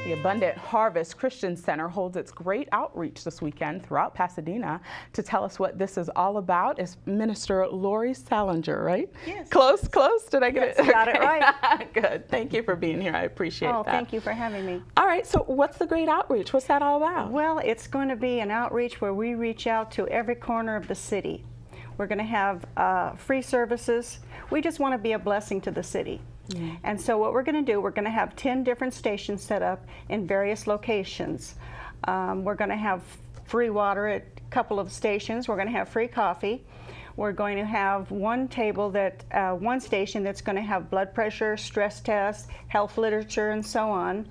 The Abundant Harvest Christian Center holds its great outreach this weekend throughout Pasadena. To tell us what this is all about is Minister Lor Re, right? Yes. Close? Did I get it? Got it right. Good. Thank you for being here. I appreciate that. Thank you for having me. All right, so what's the great outreach? What's that all about? Well, it's going to be an outreach where we reach out to every corner of the city. We're going to have free services. We just want to be a blessing to the city. Mm. And so what we're going to do, we're going to have 10 different stations set up in various locations. We're going to have free water at a couple of stations. We're going to have free coffee. We're going to have one station that's going to have blood pressure, stress tests, health literature, and so on.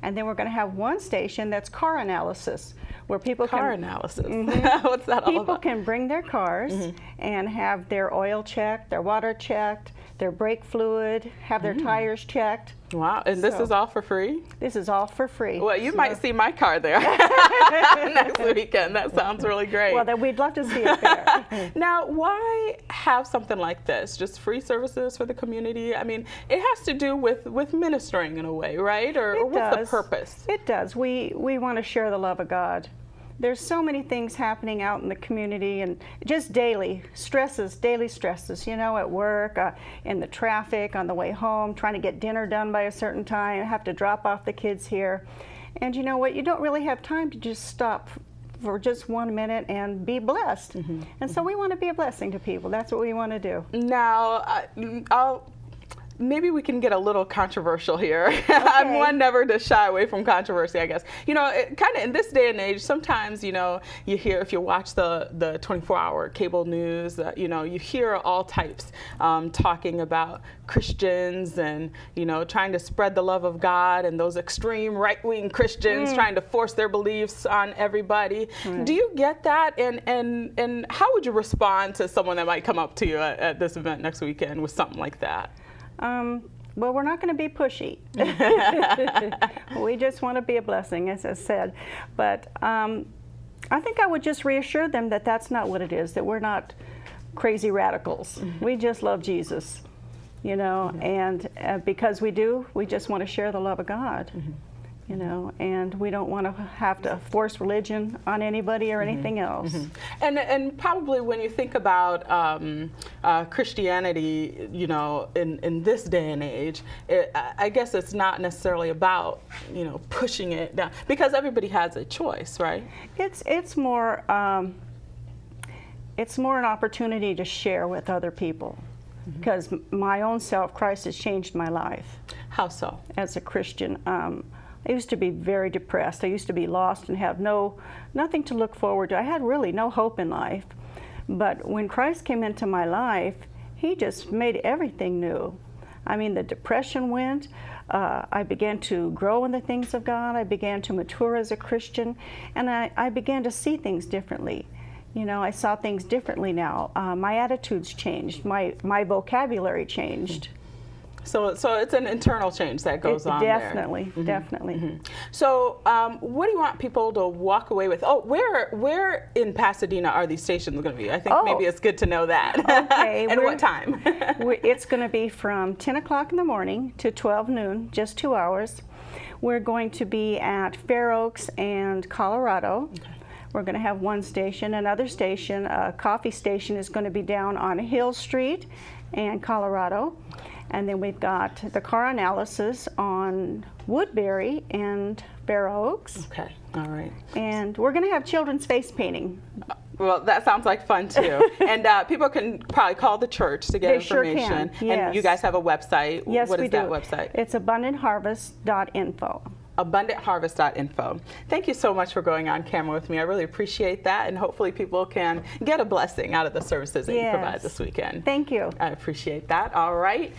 And then we're going to have one station that's car analysis, where people analysis. Mm-hmm. What's that all about? People can bring their cars and have their oil checked, their water checked, their brake fluid, have their tires checked. Wow, and this is all for free? This is all for free. Well, you might see my car there next weekend. That sounds really great. Well, then we'd love to see it there. Now, why have something like this? Just free services for the community? I mean, it has to do with ministering in a way, right? Or what's the purpose? It does. We want to share the love of God. There's so many things happening out in the community, and just daily stresses, you know, at work, in the traffic, on the way home, trying to get dinner done by a certain time, have to drop off the kids here. And you know what, you don't really have time to just stop for just 1 minute and be blessed. And so we want to be a blessing to people. That's what we want to do. Now, maybe we can get a little controversial here. Okay. I'm one never to shy away from controversy, I guess. You know, kind of in this day and age, sometimes, you know, you hear, if you watch the 24-hour cable news, you know, you hear all types talking about Christians and, you know, trying to spread the love of God, and those extreme right-wing Christians trying to force their beliefs on everybody. Do you get that? And how would you respond to someone that might come up to you at this event next weekend with something like that? Well, we're not going to be pushy. We just want to be a blessing, as I said. But I think I would just reassure them that that's not what it is, that we're not crazy radicals. We just love Jesus, you know, and because we do, we just want to share the love of God. You know, and we don't want to have to force religion on anybody or anything else. And probably when you think about Christianity, you know, in this day and age, I guess it's not necessarily about, you know, pushing it down, because everybody has a choice, right? It's more an opportunity to share with other people. Because my own self, Christ has changed my life. How so? As a Christian. I used to be very depressed. I used to be lost and have nothing to look forward to. I had really no hope in life. But when Christ came into my life, He just made everything new. I mean, the depression went. I began to grow in the things of God. I began to mature as a Christian, and I began to see things differently. You know, I saw things differently now. My attitudes changed. My vocabulary changed. So it's an internal change that goes on definitely, there. Definitely. So what do you want people to walk away with? Oh, where in Pasadena are these stations going to be? I think maybe it's good to know that. Okay. And what time? It's going to be from 10 o'clock in the morning to 12 noon, just 2 hours. We're going to be at Fair Oaks and Colorado. Okay. We're going to have one station. Another station, a coffee station, is going to be down on Hill Street and Colorado. And then we've got the car analysis on Woodbury and Fair Oaks. Okay, all right. And we're going to have children's face painting. Well, that sounds like fun too. And people can probably call the church to get information. Sure can. Yes. And you guys have a website. Yes, what we is do. That website? It's abundantharvest.info. abundantharvest.info. Thank you so much for going on camera with me. I really appreciate that, and hopefully people can get a blessing out of the services that you provide this weekend. Thank you. I appreciate that. All right.